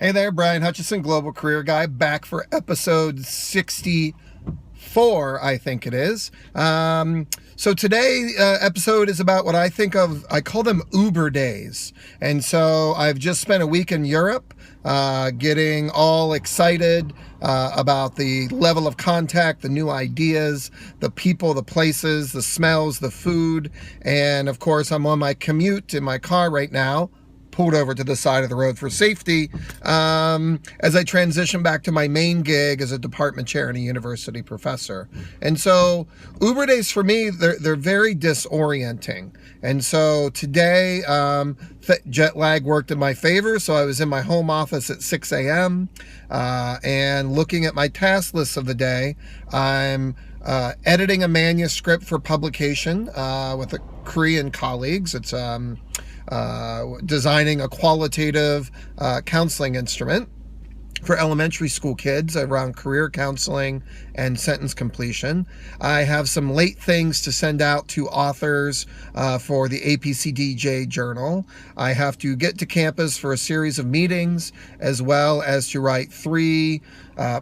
Hey there, Brian Hutchison, Global Career Guy, back for episode 64, I think it is. So today episode is about what I think of, I call them Uber days. And so I've just spent a week in Europe, getting all excited about the level of contact, the new ideas, the people, the places, the smells, the food. And of course, I'm on my commute in my car right now, pulled over to the side of the road for safety, as I transition back to my main gig as a department chair and a university professor. And so Uber days for me, they're very disorienting. And so today, jet lag worked in my favor. So I was in my home office at 6 a.m. And looking at my task list of the day, I'm editing a manuscript for publication with a Korean colleagues. It's designing a qualitative counseling instrument for elementary school kids around career counseling and sentence completion. I have some late things to send out to authors for the EP64 journal. I have to get to campus for a series of meetings, as well as to write 3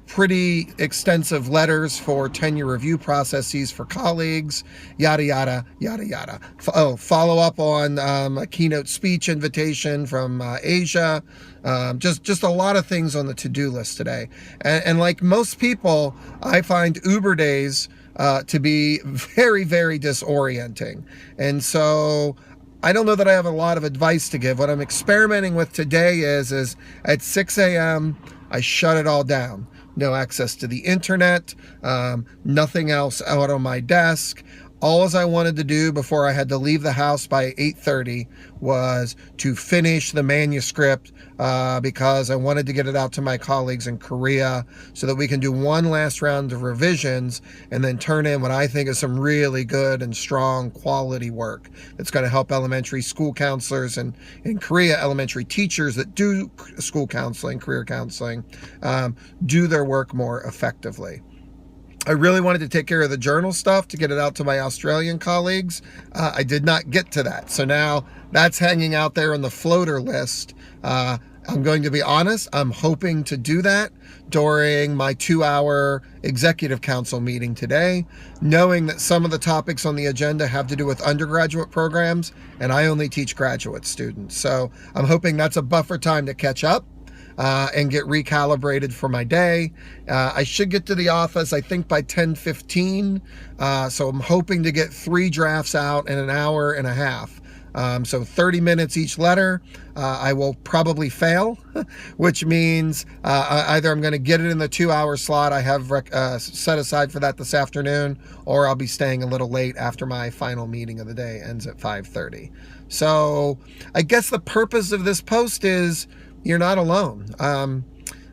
pretty extensive letters for tenure review processes for colleagues, yada, yada, yada, yada. Follow up on a keynote speech invitation from Asia. Just a lot of things on the to-do list today. And like most people, I find Uber days to be very, very disorienting. And so I don't know that I have a lot of advice to give. What I'm experimenting with today is at 6 a.m., I shut it all down. No access to the internet, nothing else out on my desk. All I wanted to do before I had to leave the house by 8:30 was to finish the manuscript because I wanted to get it out to my colleagues in Korea so that we can do one last round of revisions and then turn in what I think is some really good and strong quality work that's going to help elementary school counselors and in Korea, elementary teachers that do school counseling, career counseling, do their work more effectively. I really wanted to take care of the journal stuff to get it out to my Australian colleagues. I did not get to that. So now that's hanging out there on the floater list. I'm going to be honest, I'm hoping to do that during my 2-hour executive council meeting today, knowing that some of the topics on the agenda have to do with undergraduate programs, and I only teach graduate students. So I'm hoping that's a buffer time to catch up. And get recalibrated for my day. I should get to the office, I think, by 10:15. So I'm hoping to get 3 drafts out in an hour and a half. So 30 minutes each letter. I will probably fail, which means either I'm going to get it in the 2-hour slot I have set aside for that this afternoon, or I'll be staying a little late after my final meeting of the day ends at 5:30. So I guess the purpose of this post is you're not alone.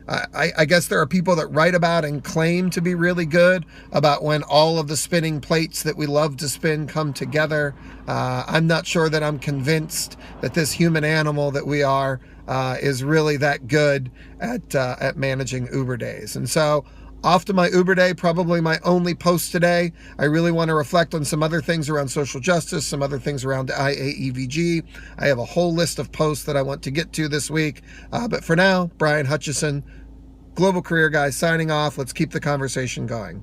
I guess there are people that write about and claim to be really good about when all of the spinning plates that we love to spin come together. I'm not sure that I'm convinced that this human animal that we are is really that good at managing Uber days. And so off to my Uber day, probably my only post today. I really want to reflect on some other things around social justice, some other things around IAEVG. I have a whole list of posts that I want to get to this week. But for now, Brian Hutchison, Global Career Guy, signing off. Let's keep the conversation going.